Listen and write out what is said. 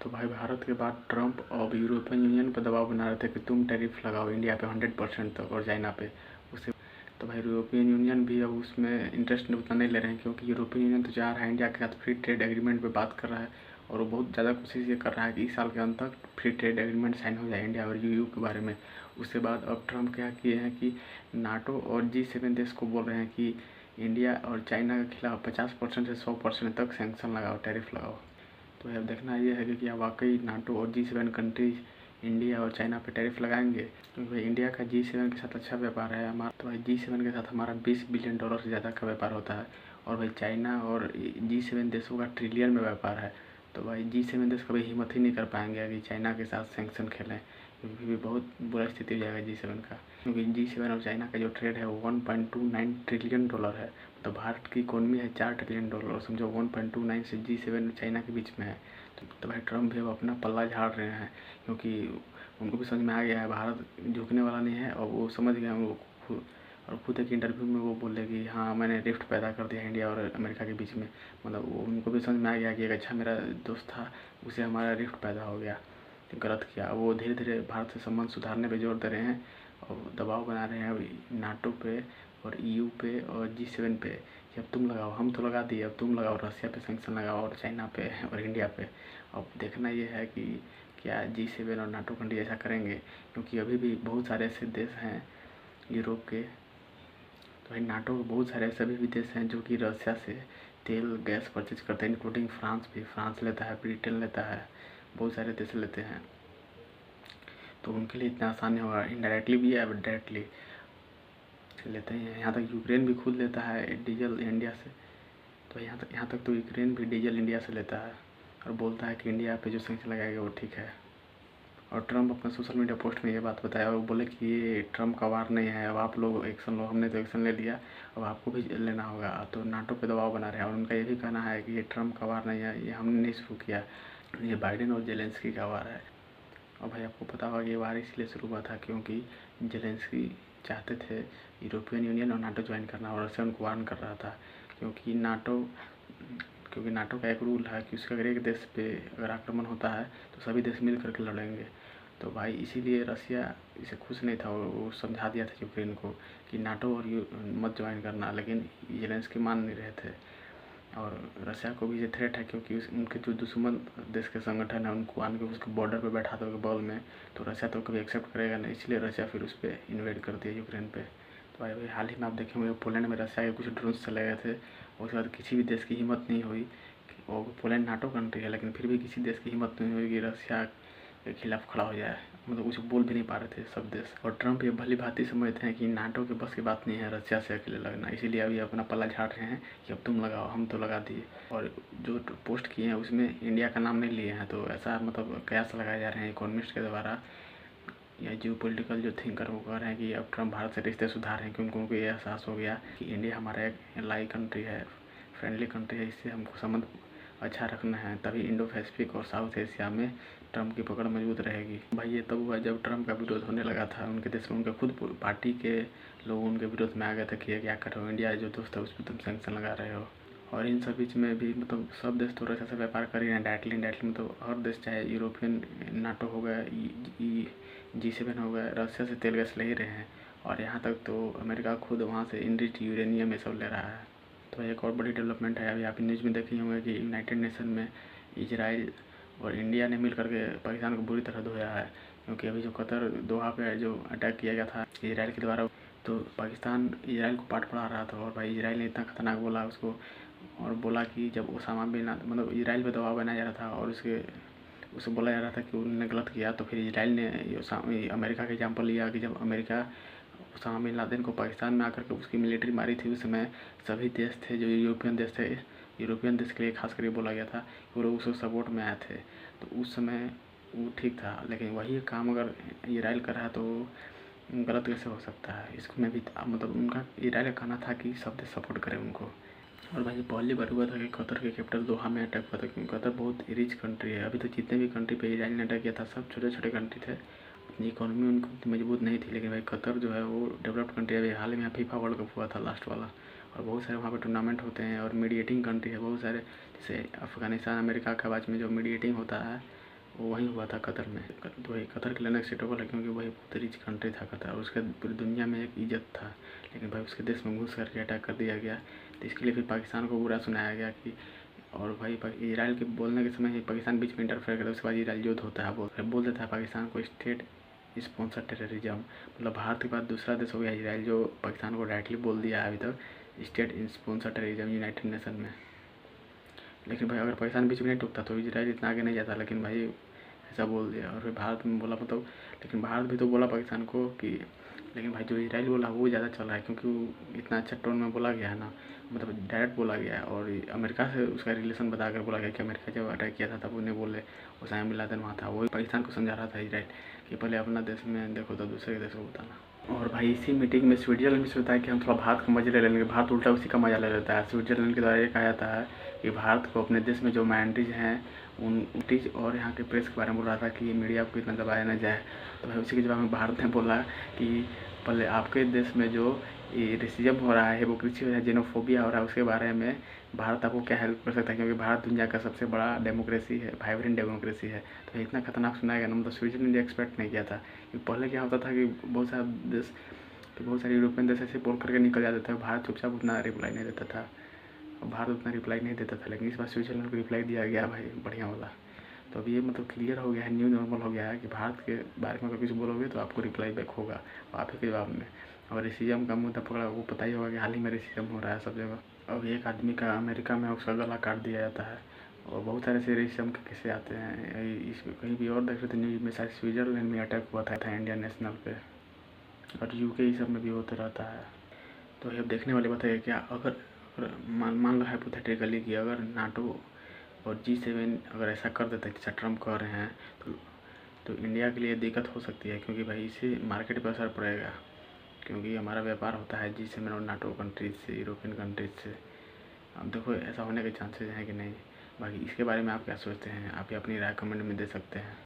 तो भाई भारत के बाद ट्रम्प और यूरोपियन यूनियन पर दबाव बना रहे थे कि तुम टैरिफ लगाओ इंडिया पे 100% तक और चाइना पे। उससे तो भाई यूरोपियन यूनियन भी अब उसमें इंटरेस्ट उतना नहीं ले रहे हैं, क्योंकि यूरोपियन यूनियन तो चाह रहा है इंडिया के साथ फ्री ट्रेड एग्रीमेंट पे बात कर रहा है। और वो बहुत ज़्यादा कोशिश ये कर रहा है कि इस साल के अंत तक फ्री ट्रेड एग्रीमेंट साइन हो जाए इंडिया और यूयू के बारे में। उसके बाद अब ट्रम्प क्या किए हैं कि नाटो और G7 देश को बोल रहे हैं कि इंडिया और चाइना के खिलाफ 50% से 100% तक सैंक्शन लगाओ, टैरिफ लगाओ। तो अब देखना ये है कि क्या वाकई नाटो और G7 कंट्रीज इंडिया और चाइना पे टैरिफ लगाएंगे, क्योंकि भाई इंडिया का G7 के साथ अच्छा व्यापार है हमारा। तो भाई G7 के साथ हमारा $20 बिलियन से ज़्यादा का व्यापार होता है, और भाई चाइना और G7 देशों का ट्रिलियन में व्यापार है। तो भाई G7 देश कभी हिम्मत ही नहीं कर पाएंगे कि चाइना के साथ सैंक्शन खेलें, क्योंकि भी बहुत बुरा स्थिति हो जाएगा G7 का। क्योंकि G7 और चाइना का जो ट्रेड है वो $1.29 ट्रिलियन है। तो भारत की इकोनॉमी है $4 ट्रिलियन, समझो 1.29 से G7 और चाइना के बीच में है। तो भाई ट्रम्प भी अब अपना पल्ला झाड़ रहे हैं, क्योंकि उनको भी समझ में आ गया है भारत झुकने वाला नहीं है, और वो समझ गए हैं। वो खुद एक इंटरव्यू में वो बोले कि हाँ मैंने रिफ्ट पैदा कर दिया इंडिया और अमेरिका के बीच में। मतलब वो उनको भी समझ में आ गया कि एक अच्छा मेरा दोस्त था, उसे हमारा रिफ्ट पैदा हो गया, तो गलत किया। वो धीरे धीरे भारत से संबंध सुधारने पे जोर दे रहे हैं और दबाव बना रहे हैं नाटो पे और EU पे और G7 पे कि अब तुम लगाओ, हम तो लगा दिए, अब तुम लगाओ, रसिया पे सैंक्शन लगाओ और चाइना पे और इंडिया पे। अब देखना ये है कि क्या G7 और नाटो कंट्री ऐसा करेंगे, क्योंकि अभी भी बहुत सारे ऐसे देश हैं यूरोप के। तो भाई नाटो के बहुत सारे ऐसे भी देश हैं जो कि रसिया से तेल गैस परचेज करते हैं, इंक्लूडिंग फ्रांस भी। फ्रांस लेता है, ब्रिटेन लेता है, बहुत सारे देश लेते हैं। तो उनके लिए इतना आसान नहीं होगा, इनडायरेक्टली भी है, डायरेक्टली लेते हैं। यहाँ तक यूक्रेन भी खुद लेता है डीजल इंडिया से। तो यहाँ तक तो यूक्रेन भी डीजल इंडिया से लेता है और बोलता है कि इंडिया पे जो सैंक्शन लगाएगा वो ठीक है। और ट्रम्प अपने सोशल मीडिया पोस्ट में ये बात बताया और बोले कि ये ट्रम्प का वार नहीं है, अब आप लोग एक्शन लो, हमने तो एक्शन ले लिया, अब आपको भी लेना होगा। तो नाटो पे दबाव बना रहे हैं, और उनका ये भी कहना है कि ये ट्रम्प का वार नहीं है, ये हमने नहीं शुरू किया, ये बाइडेन और जेलेंस्की का वार है। और भाई आपको पता होगा ये वार इसलिए शुरू हुआ था क्योंकि जेलेंस्की चाहते थे यूरोपियन यूनियन और नाटो ज्वाइन करना, और रशिया उनको वार्न कर रहा था। क्योंकि नाटो का एक रूल है कि उसका अगर एक देश पे अगर आक्रमण होता है तो सभी देश मिल करके लड़ेंगे। तो भाई इसीलिए रसिया इसे खुश नहीं था, और वो समझा दिया था यूक्रेन को कि नाटो और मत ज्वाइन करना, लेकिन जेलेंस्की मान नहीं रहे थे। और रसिया को भी ये थ्रेट है, क्योंकि उनके जो दुश्मन देश के संगठन है उनको आन के उसके बॉर्डर पे बैठा दोगे बॉल में, तो रसिया तो कभी एक्सेप्ट करेगा नहीं, इसलिए रसिया फिर उस पर इन्वेड कर दिया यूक्रेन पे। तो भाई हाल ही में आप देखे होंगे पोलैंड में रसिया के कुछ ड्रोन्स चले गए थे, उसके बाद किसी भी देश की हिम्मत नहीं हुई। और पोलैंड नाटो कंट्री है, लेकिन फिर भी किसी देश की हिम्मत नहीं हुई कि रसिया के खिलाफ खड़ा हो जाए। मतलब कुछ बोल भी नहीं पा रहे थे सब देश। और ट्रम्प ये भली भांति समझते हैं कि नाटो के बस की बात नहीं है रसिया से अकेले लगना, इसीलिए अभी अपना पल्ला झाड़ रहे हैं कि अब तुम लगाओ, हम तो लगा दिए। और जो पोस्ट किए हैं उसमें इंडिया का नाम नहीं लिए हैं, तो ऐसा मतलब कयास लगाए जा रहे हैं इकोनॉमिस्ट के द्वारा या जियो पॉलिटिकल जो थिंकर वो कह रहे हैं कि अब ट्रम्प भारत से रिश्ते सुधार रहे हैं, क्योंकि उनको ये एहसास हो गया कि इंडिया हमारा एक एलाई कंट्री है, फ्रेंडली कंट्री है, इससे हमको संबंध अच्छा रखना है, तभी इंडो पैसिफिक और साउथ एशिया में ट्रम्प की पकड़ मजबूत रहेगी। भाई ये तब हुआ जब ट्रम्प का विरोध होने लगा था उनके देश में, उनके खुद पार्टी के लोग उनके विरोध में आ गए थे कि ये क्या कर रहे हो, इंडिया जो दोस्त है उस पर तुम सैंक्शन लगा रहे हो। और इन सब बीच में भी मतलब सब देश तो रशिया से व्यापार कर ही रहे हैं डायरेक्टली इनडायरेक्टली। मतलब हर देश चाहे यूरोपियन नाटो हो गया, G7 हो गया, रशिया से तेल गैस ले ही रहे हैं। और यहाँ तक तो अमेरिका खुद वहाँ से इनरिच यूरेनियम ये सब ले रहा है। तो एक और बड़ी डेवलपमेंट है, अभी आप न्यूज़ में देखे होंगे कि यूनाइटेड नेशन में इजराइल और इंडिया ने मिल करके पाकिस्तान को बुरी तरह धोया है। क्योंकि अभी जो कतर दोहा पे जो अटैक किया गया था इजराइल के द्वारा, तो पाकिस्तान इजराइल को पाठ पढ़ा रहा था। और भाई इजराइल ने इतना खतरनाक बोला उसको, और बोला कि जब ओसामा बिन लादेन मतलब इजराइल पे दबाव बनाया जा रहा था और उसे बोला जा रहा था कि उन्होंने गलत किया, तो फिर इजराइल ने अमेरिका का एग्जाम्पल लिया कि जब अमेरिका ओसामा बिन लादेन को पाकिस्तान में आकर के उसकी मिलिट्री मारी थी, उस समय सभी देश थे जो यूरोपियन देश थे, यूरोपियन देश के लिए खास करके बोला गया था कि वो लोग उसको सपोर्ट में आए थे। तो उस समय वो ठीक था, लेकिन वही काम अगर इजराइल कर रहा है तो गलत कैसे हो सकता है। इसमें भी मतलब उनका इजराइल का कहना था कि सब देश सपोर्ट करें उनको। और भाई पहली बार हुआ था कि कतर के कैपिटल दोहा में अटैक हुआ था, क्योंकि कतर बहुत रिच कंट्री है। अभी तो जितने भी कंट्री पे इजराइल ने अटैक किया था सब छोटे छोटे कंट्री थे, उतनी इकोनॉमी उनकी उतनी मजबूत नहीं थी। लेकिन भाई कतर जो है वो डेवलप्ड कंट्री है। अभी हाल में फीफा वर्ल्ड कप हुआ था लास्ट वाला, और बहुत सारे वहाँ पे टूर्नामेंट होते हैं, और मीडिएटिंग कंट्री है बहुत सारे, जैसे अफगानिस्तान अमेरिका के बीच में जो मीडिएटिंग होता है वो वहीं हुआ था कतर में। तो वही कतर के लिए एक्सेप्टेबल है क्योंकि वही बहुत रिच कंट्री था कतर, और उसके पूरी दुनिया में एक इज्जत था। लेकिन भाई उसके देश में घुस करके अटैक कर दिया गया, तो इसके लिए फिर पाकिस्तान को बुरा सुनाया गया कि, और भाई इसराइल के बोलने के समय ही पाकिस्तान बीच में इंटरफेयर करता है। उसके बाद इसराइल युद्ध होता है, बोल देता है पाकिस्तान को स्टेट स्पॉन्सर टेररिज्म। मतलब भारत के बाद दूसरा देश हो गया इसराइल जो पाकिस्तान को डायरेक्टली बोल दिया है अभी तक state sponsor terrorism United nation में। लेकिन भाई अगर पाकिस्तान बीच में नहीं टूटता तो इसराइल इतना आगे नहीं जाता, लेकिन भाई ऐसा बोल दिया। और फिर भारत में बोला, मतलब लेकिन भारत भी तो बोला पाकिस्तान को कि, लेकिन भाई जो इसराइल बोला वो ज़्यादा चल रहा है क्योंकि वो इतना अच्छा टोन में बोला गया है ना, मतलब डायरेक्ट बोला गया है। और अमेरिका से उसका रिलेशन बता कर बोला गया कि अमेरिका जब अटैक किया था तब उन्हें बोले उसामा बिन लादेन वहाँ था। वही पाकिस्तान को समझा रहा था इसराइल कि पहले अपना देश में देखो तो दूसरे देश को बताना। और भाई इसी मीटिंग में स्विट्जरलैंड भी सोचता है कि हम थोड़ा भारत का मजा ले लेंगे, भारत उल्टा उसी का मजा ले लेता है। स्विट्जरलैंड के द्वारा ये कहा जाता है कि भारत को अपने देश में जो माइनॉरिटीज़ हैं उन टीज और यहाँ के प्रेस के बारे में बोल रहा था कि मीडिया को इतना दबाया ना जाए। तो भाई उसी के जवाब में भारत ने बोला कि पहले आपके देश में जो ये रेसिज्म हो रहा है, हिपोक्रेसी हो रहा है, जेनोफोबिया हो रहा है, उसके बारे में भारत आपको क्या हेल्प कर सकता है, क्योंकि भारत दुनिया का सबसे बड़ा डेमोक्रेसी है, वाइब्रेंट डेमोक्रेसी है। तो इतना खतरनाक सुनाया गया ना, मतलब स्विट्जरलैंड एक्सपेक्ट नहीं किया था। कि पहले क्या होता था कि बहुत सारे देश, कि बहुत सारे यूरोपियन देश ऐसे बोल करके निकल जाते थे, भारत चुपचाप उतना रिप्लाई नहीं देता था, भारत उतना रिप्लाई नहीं देता था। लेकिन इस बार स्विट्जरलैंड को रिप्लाई दिया गया भाई बढ़िया वाला। तो अब ये मतलब क्लियर हो गया है, न्यू नॉर्मल हो गया है कि भारत के बारे में अगर कुछ बोलोगे तो आपको रिप्लाई बैक होगा आप ही के जवाब में। और रेसिज्म का मुद्दा पकड़ा, वो पता ही होगा कि हाल ही में रेसिज्म हो रहा है सब जगह। अब एक आदमी का अमेरिका में उसका गला काट दिया जाता है, और बहुत सारे से रेसिज्म के किस्से आते हैं। इसमें कहीं भी और देख रहे थे न्यूज में, शायद स्विट्जरलैंड में अटैक हुआ था इंडियन नेशनल पे, और यूके ये सब में भी होते रहता है। तो ये अब देखने वाली बात है क्या, अगर मान लो हाइपोथेटिकली कि अगर नाटो और G7 अगर ऐसा कर देता है जैसा ट्रम्प कर रहे हैं, तो इंडिया के लिए दिक्कत हो सकती है, क्योंकि भाई इससे मार्केट पर असर पड़ेगा। क्योंकि हमारा व्यापार होता है G7 और नाटो कंट्रीज से, यूरोपियन कंट्रीज से। अब देखो ऐसा होने के चांसेस हैं कि नहीं। बाकी इसके बारे में आप क्या सोचते हैं, आप अपनी राय कमेंट में दे सकते हैं।